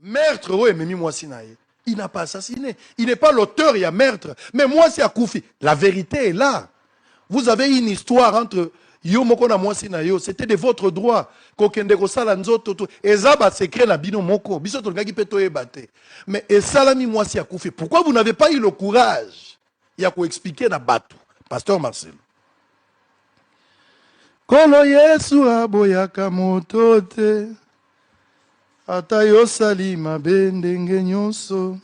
Meurtre, oui, mais moi, il n'a pas assassiné. Il n'est pas l'auteur, il y a meurtre. Mais moi, c'est Akoufi. La vérité est là. Vous avez une histoire entre yo moko na mwasi na yo, c'était de votre droit. Kokende ko sala nzoto to. Ezaba secret na bino moko. Biso to ngaki peto ebate. Mais esalami mwasi Akoufi. Pourquoi vous n'avez pas eu le courage ya ko expliquer na batu? Pasteur Marcel. Kolo Yesu aboyaka moto te. Ata yosali mabe ndenge nyonso.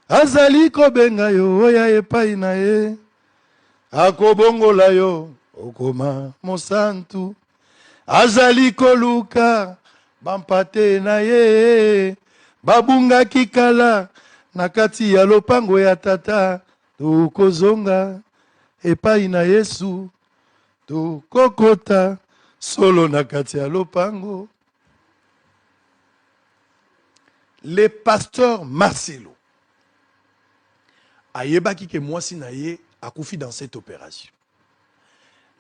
Azali kobenga yo oya epai na ye. Akobongola yo okoma mosantu. Azali koluka bampate na ye. Babunga kikala na kati ya lopango ya tata. Tukozonga epai na Yesu. Tukokota solo na kati ya lopango. Le pasteur Marcelo ayebaki ke mwasi na ye akoufi dans cette opération.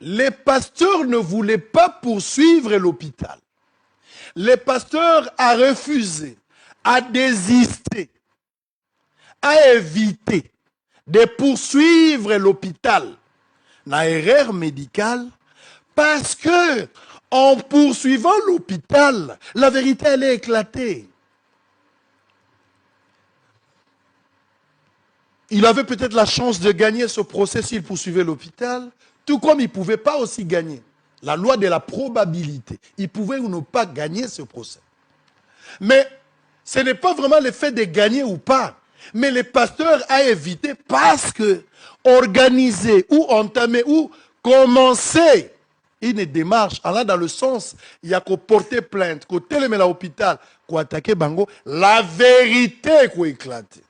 Les pasteurs ne voulaient pas poursuivre l'hôpital. Le pasteur a refusé, a désisté, a évité de poursuivre l'hôpital na erreur médicale parce que en poursuivant l'hôpital, la vérité allait éclater. Il avait peut-être la chance de gagner ce procès s'il poursuivait l'hôpital, tout comme il ne pouvait pas aussi gagner. La loi de la probabilité. Il pouvait ou ne pas gagner ce procès. Mais ce n'est pas vraiment le fait de gagner ou pas. Mais le pasteur a évité parce que organiser ou entamer ou commencer une démarche allant dans le sens, il y a qu'à porter plainte, qu'à télémer à l'hôpital, qu'à attaquer Bango, la vérité qu'à éclater.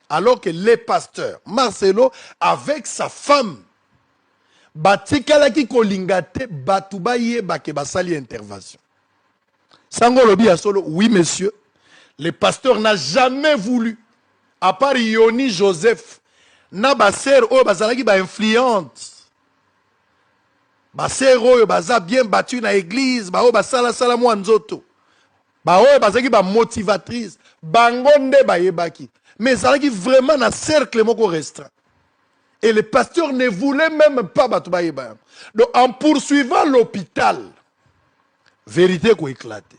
Alors que les pasteurs, Marcelo, avec sa femme, batikalaki kolingate batubaye bake basali intervention. Sango lobi ya solo, oui monsieur, le pasteur n'a jamais voulu, à part Yoni Joseph, na baser oyo bazalaki ba influente, baser oyo baza bien battu na église, ba oyo basala sala mwa nzoto, ba oyo bazalaki ba motivatrice, bangonde ba yebaki. Mais ça qui vraiment un cercle restreint. Et le pasteur ne voulait même pas battre. Donc en poursuivant l'hôpital, vérité qui éclaté.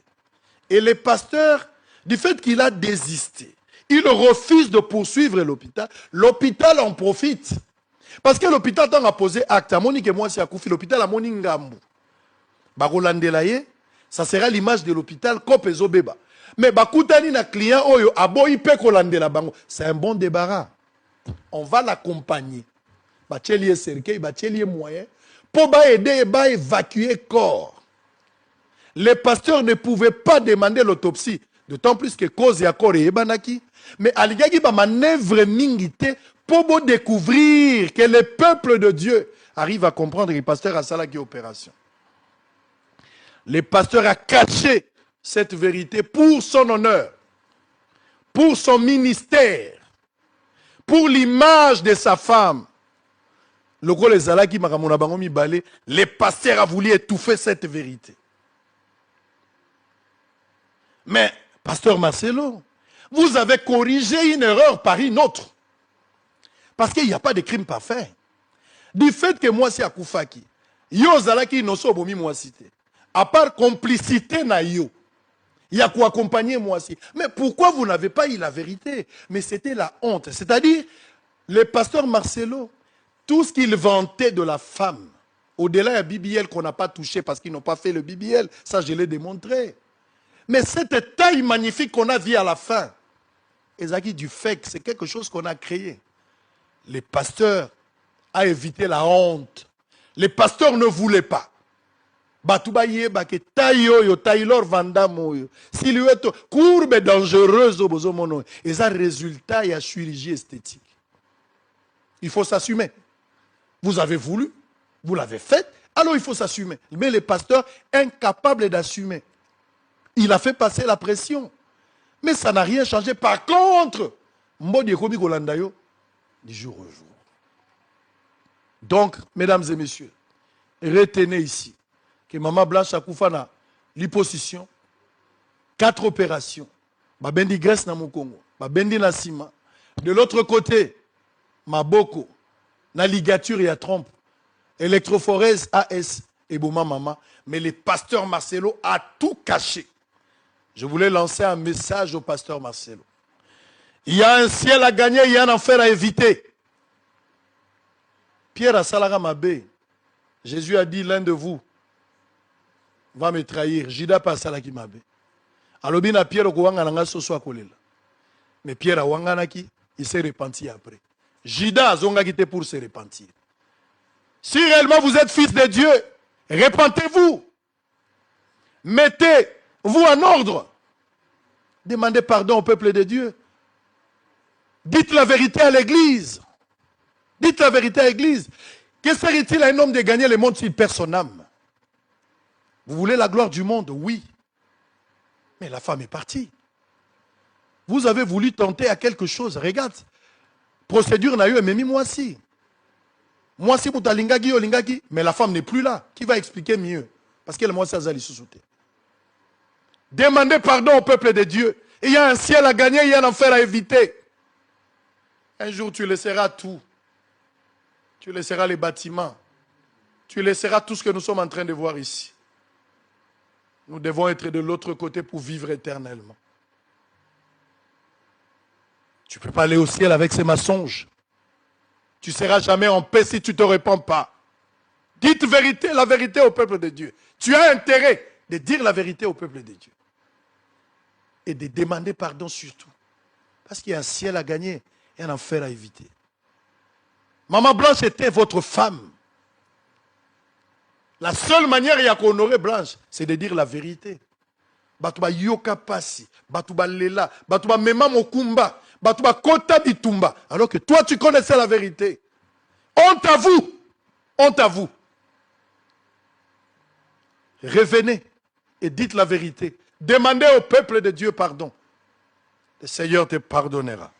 Et le pasteur, du fait qu'il a désisté, il refuse de poursuivre l'hôpital. L'hôpital en profite. Parce que l'hôpital a posé acte. L'hôpital a moni ngambu. Ça sera l'image de l'hôpital Kopezo Beba. Mais bakutani na client oyo aboyi pe kolandela bango, c'est un bon débarras. On va l'accompagner. Bachelier cercueil, bachelier moyen pour ba aider ba évacuer corps. Les pasteurs ne pouvaient pas demander l'autopsie, d'autant plus que cause ya corps et banaki, mais aligaki ba manœuvre mingité pour découvrir que le peuple de Dieu arrive à comprendre que le pasteur a ça qui opération. Le pasteur a caché cette vérité pour son honneur, pour son ministère, pour l'image de sa femme. Le pasteur a voulu étouffer cette vérité. Mais, pasteur Marcelo, vous avez corrigé une erreur par une autre. Parce qu'il n'y a pas de crime parfait. Du fait que moi, c'est Akoufaki, yo zalaki no so bomi moi cité. À part complicité na yo. Il y a quoi accompagner moi aussi. Mais pourquoi vous n'avez pas eu la vérité? Mais c'était la honte. C'est-à-dire, le pasteur Marcelo, tout ce qu'il vantait de la femme, au-delà du BBL qu'on n'a pas touché parce qu'ils n'ont pas fait le BBL, ça je l'ai démontré. Mais cette taille magnifique qu'on a vue à la fin, Ezaki du fait que c'est quelque chose qu'on a créé. Le pasteur a évité la honte. Les pasteurs ne voulaient pas. Batoubaye bake tayo Taylor Vandamoyo silhouette courbe dangereuse au bozomono et ça résultat il y a chirurgie esthétique. Il faut s'assumer. Vous avez voulu, vous l'avez fait, alors il faut s'assumer. Mais le pasteur incapable d'assumer. Il a fait passer la pression. Mais ça n'a rien changé. Par contre, Mbodi Ekomi Kolandayo du jour au jour. Donc, mesdames et messieurs, retenez ici que Maman Blanche Akoufa na l'hyposition, 4 opérations. Babendi Grèce na Mokongo. Babendi na Sima. De l'autre côté, Maboko. Na ligature et à trompe. Electrophorèse AS et Bouma Mama. Mais le pasteur Marcelo a tout caché. Je voulais lancer un message au pasteur Marcelo. Il y a un ciel à gagner, il y a un enfer à éviter. Pierre a Salara Mabé. Jésus a dit, l'un de vous va me trahir. Jida pas Salaki Mabé. Alobina Pierre Okouanga Nanga Soso Akolela. Mais Pierre a Wanganaki, il s'est repenti après. Jida a Zonga quitté pour se repentir. Si réellement vous êtes fils de Dieu, repentez-vous. Mettez-vous en ordre. Demandez pardon au peuple de Dieu. Dites la vérité à l'église. Dites la vérité à l'église. Que serait-il à un homme de gagner le monde s'il perd son âme? Vous voulez la gloire du monde? Oui. Mais la femme est partie. Vous avez voulu tenter à quelque chose. Regarde. Procédure n'a eu, mais moi si. Moi si Lingagi ou Lingagi, mais la femme n'est plus là. Qui va expliquer mieux? Parce qu'elle moi ça zali sous-souté. Demandez pardon au peuple de Dieu. Il y a un ciel à gagner, il y a un enfer à éviter. Un jour tu laisseras tout. Tu laisseras les bâtiments. Tu laisseras tout ce que nous sommes en train de voir ici. Nous devons être de l'autre côté pour vivre éternellement. Tu ne peux pas aller au ciel avec ces mensonges. Tu ne seras jamais en paix si tu ne te répands pas. Dites la vérité au peuple de Dieu. Tu as intérêt de dire la vérité au peuple de Dieu. Et de demander pardon surtout. Parce qu'il y a un ciel à gagner et un enfer à éviter. Maman Blanche était votre femme. La seule manière il y a qu'on honorer Blanche, c'est de dire la vérité. Batouba yoka pasi, batouba lela, batouba mema mokumba, batouba kota bitumba. Alors que toi tu connaissais la vérité. Honte à vous. Honte à vous. Revenez et dites la vérité. Demandez au peuple de Dieu pardon. Le Seigneur te pardonnera.